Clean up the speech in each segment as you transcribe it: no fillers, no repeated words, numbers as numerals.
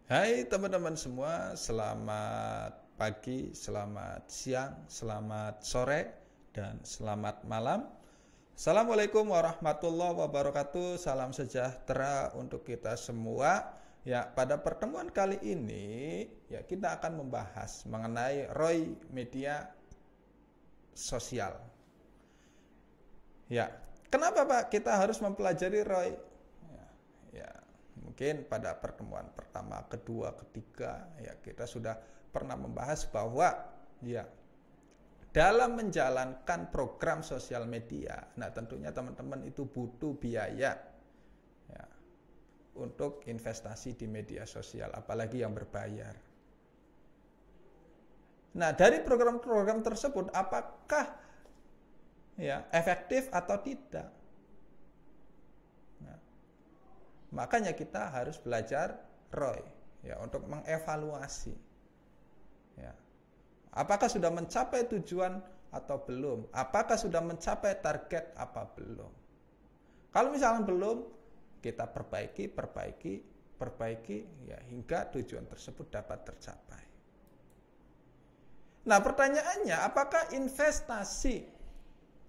Hai teman-teman semua, selamat pagi, selamat siang, selamat sore, dan selamat malam. Assalamualaikum warahmatullahi wabarakatuh, salam sejahtera untuk kita semua. Ya, pada pertemuan kali ini ya kita akan membahas mengenai ROI media sosial. Ya, kenapa Pak kita harus mempelajari ROI? Ya, mungkin pada pertemuan pertama, kedua, ketiga ya kita sudah pernah membahas bahwa ya dalam menjalankan program sosial media, nah tentunya teman-teman itu butuh biaya ya, untuk investasi di media sosial, apalagi yang berbayar. Nah, dari program-program tersebut apakah ya efektif atau tidak? Makanya kita harus belajar ROI ya untuk mengevaluasi ya. Apakah sudah mencapai tujuan atau belum? Apakah sudah mencapai target apa belum? Kalau misalnya belum, kita perbaiki ya hingga tujuan tersebut dapat tercapai. Nah, pertanyaannya apakah investasi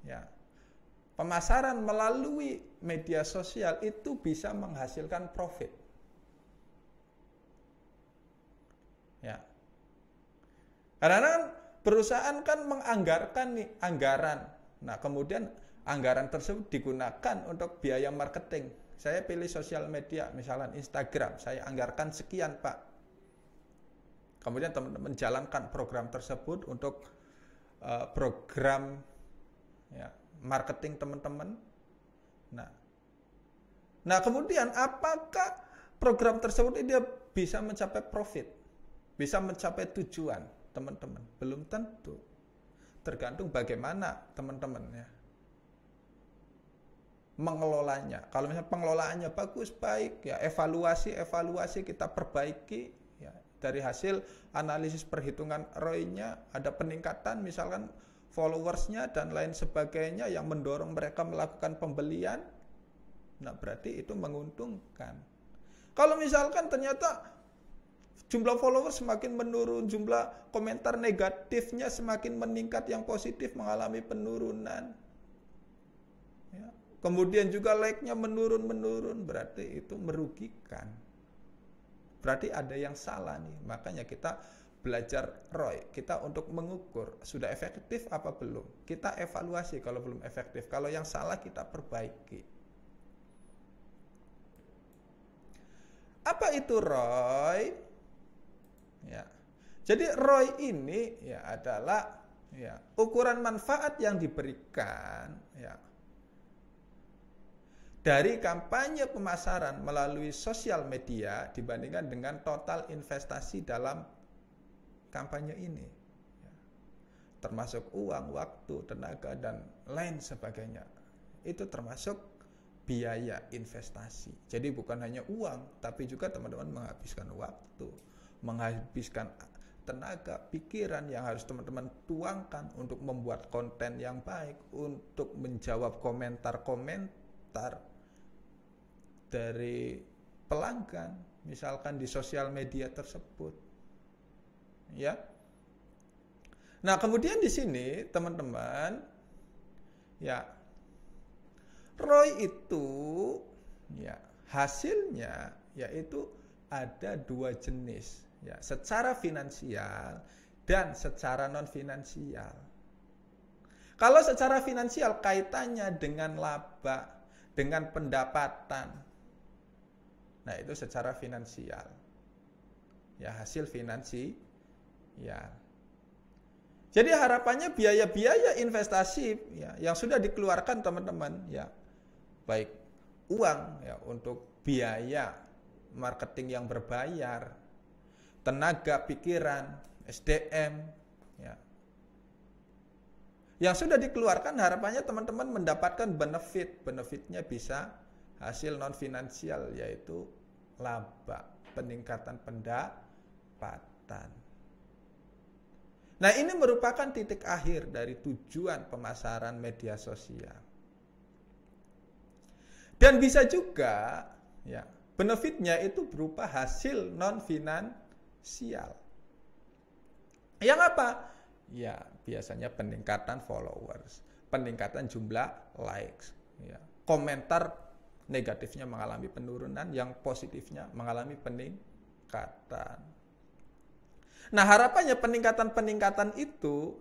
ya pemasaran melalui media sosial itu bisa menghasilkan profit? Ya. Karena perusahaan kan menganggarkan nih anggaran. Nah, kemudian anggaran tersebut digunakan untuk biaya marketing. Saya pilih sosial media, misalnya Instagram, saya anggarkan sekian, Pak. Kemudian teman-teman jalankan program tersebut untuk program ya, marketing teman-teman. Nah, kemudian apakah program tersebut dia bisa mencapai profit? Bisa mencapai tujuan, teman-teman? Belum tentu. Tergantung bagaimana teman-teman ya mengelolanya. Kalau misalnya pengelolaannya bagus, baik, ya evaluasi kita perbaiki ya, dari hasil analisis perhitungan ROI-nya ada peningkatan misalkan followersnya dan lain sebagainya yang mendorong mereka melakukan pembelian, nah berarti itu menguntungkan. Kalau misalkan ternyata jumlah followers semakin menurun, jumlah komentar negatifnya semakin meningkat, yang positif mengalami penurunan ya. Kemudian juga like-nya menurun, berarti itu merugikan, berarti ada yang salah nih. Makanya kita belajar ROI, kita untuk mengukur sudah efektif apa belum. Kita evaluasi kalau belum efektif, kalau yang salah kita perbaiki. Apa itu ROI? Ya. Jadi ROI ini ya adalah ya ukuran manfaat yang diberikan ya dari kampanye pemasaran melalui sosial media dibandingkan dengan total investasi dalam kampanye ini ya. Termasuk uang, waktu, tenaga, dan lain sebagainya. Itu termasuk biaya investasi. Jadi bukan hanya uang, tapi juga teman-teman menghabiskan waktu, menghabiskan tenaga, pikiran yang harus teman-teman tuangkan untuk membuat konten yang baik, untuk menjawab komentar-komentar dari pelanggan, misalkan di sosial media tersebut. Ya. Nah, kemudian di sini teman-teman ya ROI itu ya hasilnya yaitu ada dua jenis ya, secara finansial dan secara non finansial. Kalau secara finansial kaitannya dengan laba, dengan pendapatan. Nah, itu secara finansial. Ya, hasil finansial. Ya. Jadi harapannya biaya-biaya investasi ya yang sudah dikeluarkan teman-teman ya, baik uang ya untuk biaya marketing yang berbayar, tenaga, pikiran, SDM ya. Yang sudah dikeluarkan harapannya teman-teman mendapatkan benefit. Benefitnya bisa hasil non finansial yaitu laba, peningkatan pendapatan. Nah, ini merupakan titik akhir dari tujuan pemasaran media sosial. Dan bisa juga ya benefitnya itu berupa hasil non-finansial. Yang apa? Ya, biasanya peningkatan followers, peningkatan jumlah likes, ya. Komentar negatifnya mengalami penurunan, yang positifnya mengalami peningkatan. Nah, harapannya peningkatan-peningkatan itu,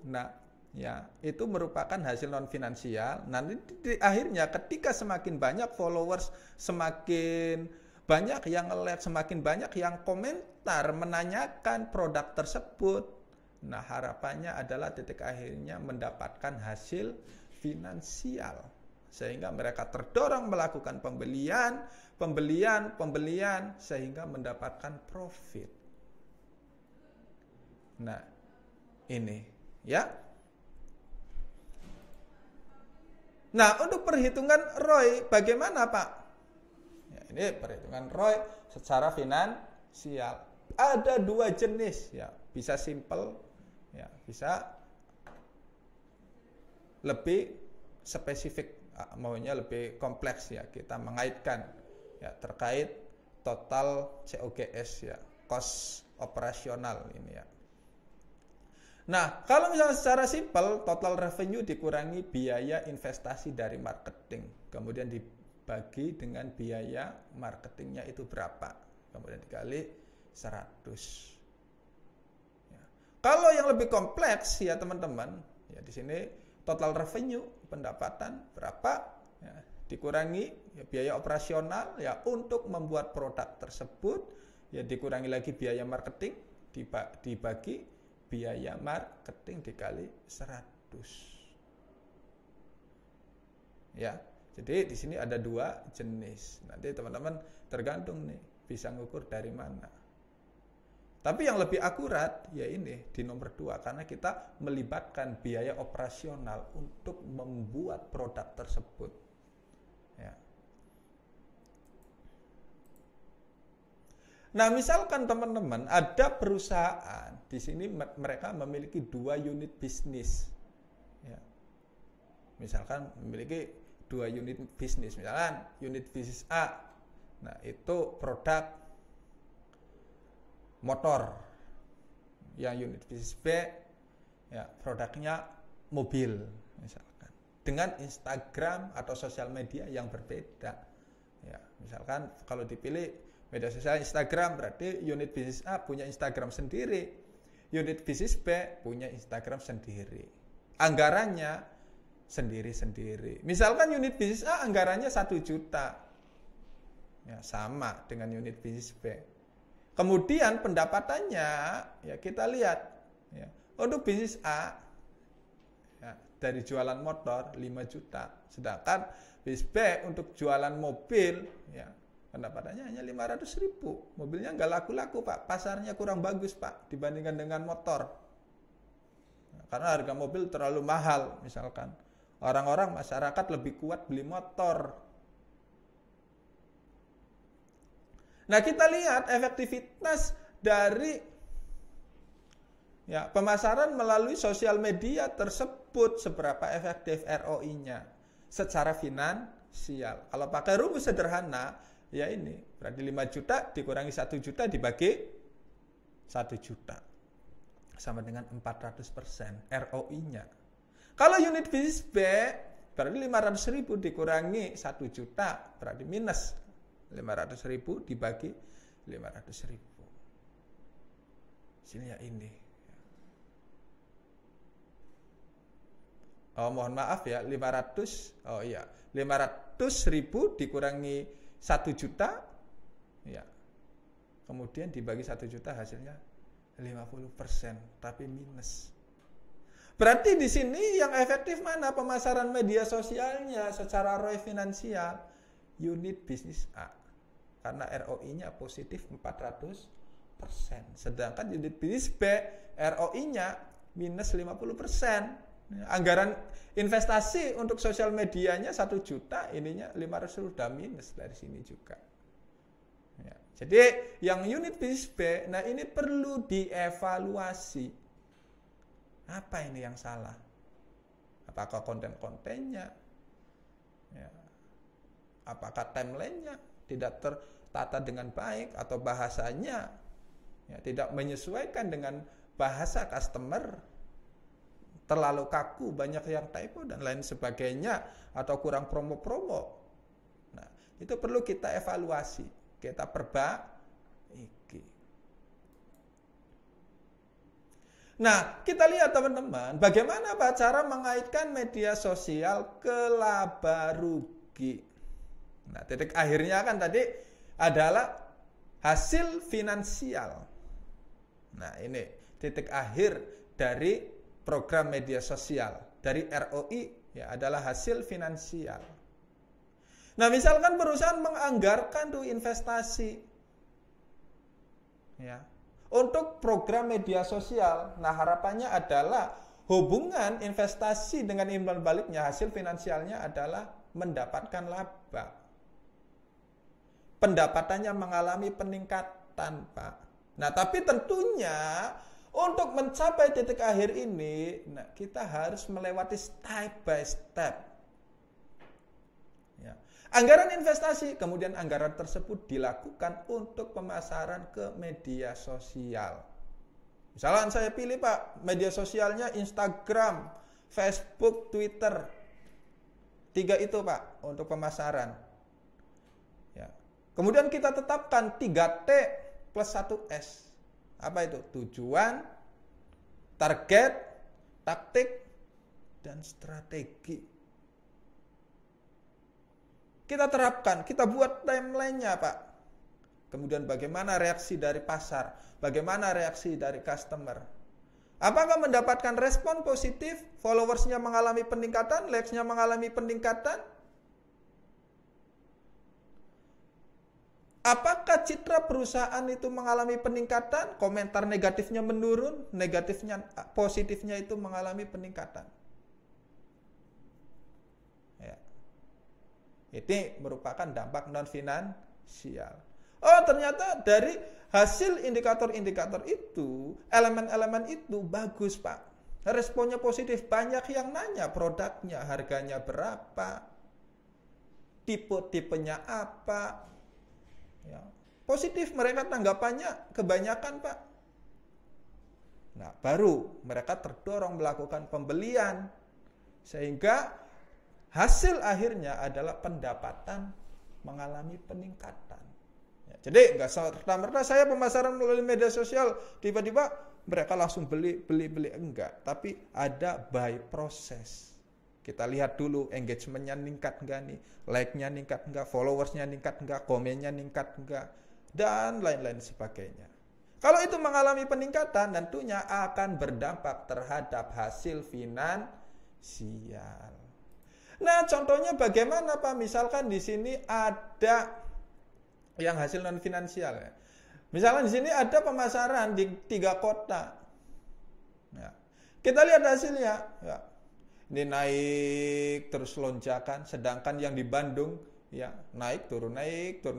ya, itu merupakan hasil non finansial. Nanti akhirnya ketika semakin banyak followers, semakin banyak yang nge-like, semakin banyak yang komentar menanyakan produk tersebut. Nah, harapannya adalah titik akhirnya mendapatkan hasil finansial. Sehingga mereka terdorong melakukan pembelian sehingga mendapatkan profit. Nah, ini ya. Nah, untuk perhitungan ROI bagaimana, Pak? Ya, ini perhitungan ROI secara finansial. Ada 2 jenis, ya. Bisa simple, ya, bisa lebih spesifik, maunya lebih kompleks, ya. Kita mengaitkan, ya, terkait total COGS, ya, cost operasional ini, ya. Nah, kalau misalnya secara simpel, total revenue dikurangi biaya investasi dari marketing. Kemudian dibagi dengan biaya marketingnya itu berapa. Kemudian dikali 100. Ya. Kalau yang lebih kompleks, ya teman-teman, ya di sini total revenue, pendapatan berapa, ya, dikurangi ya, biaya operasional, ya, untuk membuat produk tersebut, ya, dikurangi lagi biaya marketing, dibagi biaya marketing dikali 100. Ya, jadi di sini ada 2 jenis. Nanti teman-teman tergantung nih bisa ngukur dari mana. Tapi yang lebih akurat ya ini di nomor 2 karena kita melibatkan biaya operasional untuk membuat produk tersebut. Ya. Nah, misalkan teman-teman ada perusahaan di sini mereka memiliki 2 unit bisnis, ya. Misalkan memiliki 2 unit bisnis, misalkan unit bisnis A, nah itu produk motor, yang unit bisnis B, ya produknya mobil, misalkan dengan Instagram atau sosial media yang berbeda, ya. Misalkan kalau dipilih media sosial Instagram, berarti unit bisnis A punya Instagram sendiri, unit bisnis B punya Instagram sendiri, anggarannya sendiri-sendiri. Misalkan unit bisnis A anggarannya 1 juta, ya, sama dengan unit bisnis B. Kemudian pendapatannya, ya kita lihat, ya, untuk bisnis A, ya, dari jualan motor 5 juta, sedangkan bisnis B untuk jualan mobil, ya, pendapatannya hanya 500.000. Mobilnya nggak laku-laku, Pak. Pasarnya kurang bagus, Pak, dibandingkan dengan motor. Nah, karena harga mobil terlalu mahal, misalkan. Orang-orang masyarakat lebih kuat beli motor. Nah, kita lihat efektivitas dari, ya, pemasaran melalui sosial media tersebut seberapa efektif ROI-nya secara finansial. Kalau pakai rumus sederhana, ya ini berarti 5 juta dikurangi 1 juta dibagi 1 juta sama dengan 400% ROI-nya. Kalau unit bisnis B berarti 500.000 dikurangi 1 juta berarti minus 500.000 dibagi 500.000. Sini ya ini. Oh, mohon maaf ya, 500.000 dikurangi 1 juta, ya. Kemudian dibagi 1 juta hasilnya 50%, tapi minus. Berarti di sini yang efektif mana pemasaran media sosialnya secara ROI finansial? Unit bisnis A. Karena ROI-nya positif 400%. Sedangkan unit bisnis B, ROI-nya minus 50%. Anggaran investasi untuk sosial medianya 1 juta, ininya 500 sudah minus dari sini juga. Ya, jadi yang unit bisnis B, nah ini perlu dievaluasi. Apa ini yang salah? Apakah konten-kontennya? Ya. Apakah timelinenya? tidak tertata dengan baik, atau bahasanya ya, tidak menyesuaikan dengan bahasa customer, terlalu kaku, banyak yang typo dan lain sebagainya, atau kurang promo-promo. Nah, itu perlu kita evaluasi, kita perbaiki. Nah, kita lihat teman-teman, bagaimana Pak cara mengaitkan media sosial ke laba rugi. Nah, titik akhirnya kan tadi adalah hasil finansial. Nah, ini titik akhir dari program media sosial, dari ROI ya, adalah hasil finansial. Nah, misalkan perusahaan menganggarkan tuh investasi ya, untuk program media sosial. Nah, harapannya adalah hubungan investasi dengan imbal baliknya, hasil finansialnya adalah mendapatkan laba. Pendapatannya mengalami peningkatan, Pak. Nah, tapi tentunya untuk mencapai titik akhir ini, nah, kita harus melewati step by step. Ya. Anggaran investasi, kemudian anggaran tersebut dilakukan untuk pemasaran ke media sosial. Misalnya saya pilih Pak, media sosialnya Instagram, Facebook, Twitter. 3 itu Pak, untuk pemasaran. Ya. Kemudian kita tetapkan 3T plus 1S. Apa itu? Tujuan, target, taktik, dan strategi. Kita terapkan, kita buat timeline-nya, Pak. Kemudian bagaimana reaksi dari pasar, bagaimana reaksi dari customer. Apakah mendapatkan respon positif, followersnya mengalami peningkatan, likes-nya mengalami peningkatan? Apakah citra perusahaan itu mengalami peningkatan, komentar negatifnya menurun, positifnya itu mengalami peningkatan? Ya. Ini merupakan dampak non-finansial. Oh, ternyata dari hasil indikator-indikator itu, elemen-elemen itu bagus, Pak. Responnya positif, banyak yang nanya produknya, harganya berapa, tipe-tipenya apa. Ya. Positif, mereka tanggapannya kebanyakan, Pak. Nah, baru mereka terdorong melakukan pembelian, sehingga hasil akhirnya adalah pendapatan mengalami peningkatan. Ya, jadi nggak serta-merta saya pemasaran melalui media sosial tiba-tiba mereka langsung beli, enggak. Tapi ada by proses. Kita lihat dulu engagementnya ningkat enggak nih, like-nya ningkat enggak, followersnya ningkat enggak, komennya ningkat enggak, dan lain-lain sebagainya. Kalau itu mengalami peningkatan, tentunya akan berdampak terhadap hasil finansial. Nah, contohnya bagaimana Pak? Misalkan di sini ada yang hasil non finansial ya. Misalkan di sini ada pemasaran di 3 kota. Ya. Kita lihat hasilnya, ya. Ini naik terus lonjakan, sedangkan yang di Bandung ya naik turun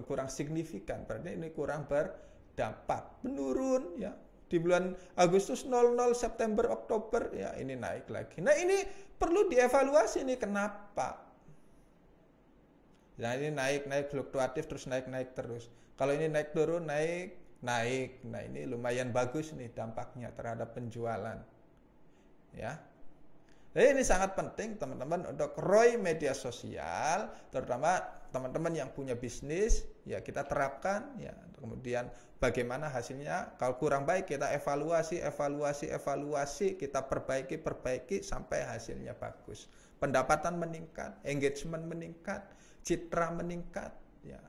kurang signifikan. Berarti ini kurang berdampak, menurun ya. Di bulan Agustus 00, September, Oktober ya ini naik lagi. Nah, ini perlu dievaluasi nih kenapa. Nah, ini naik fluktuatif terus naik terus. Kalau ini naik turun naik. Nah, ini lumayan bagus nih dampaknya terhadap penjualan. Ya. Jadi ini sangat penting teman-teman untuk ROI media sosial, terutama teman-teman yang punya bisnis, ya kita terapkan, ya kemudian bagaimana hasilnya, kalau kurang baik kita evaluasi, kita perbaiki sampai hasilnya bagus. Pendapatan meningkat, engagement meningkat, citra meningkat, ya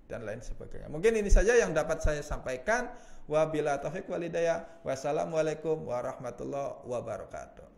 dan lain sebagainya. Mungkin ini saja yang dapat saya sampaikan. Wabillahi taufiq wal hidayah. Wassalamualaikum warahmatullahi wabarakatuh.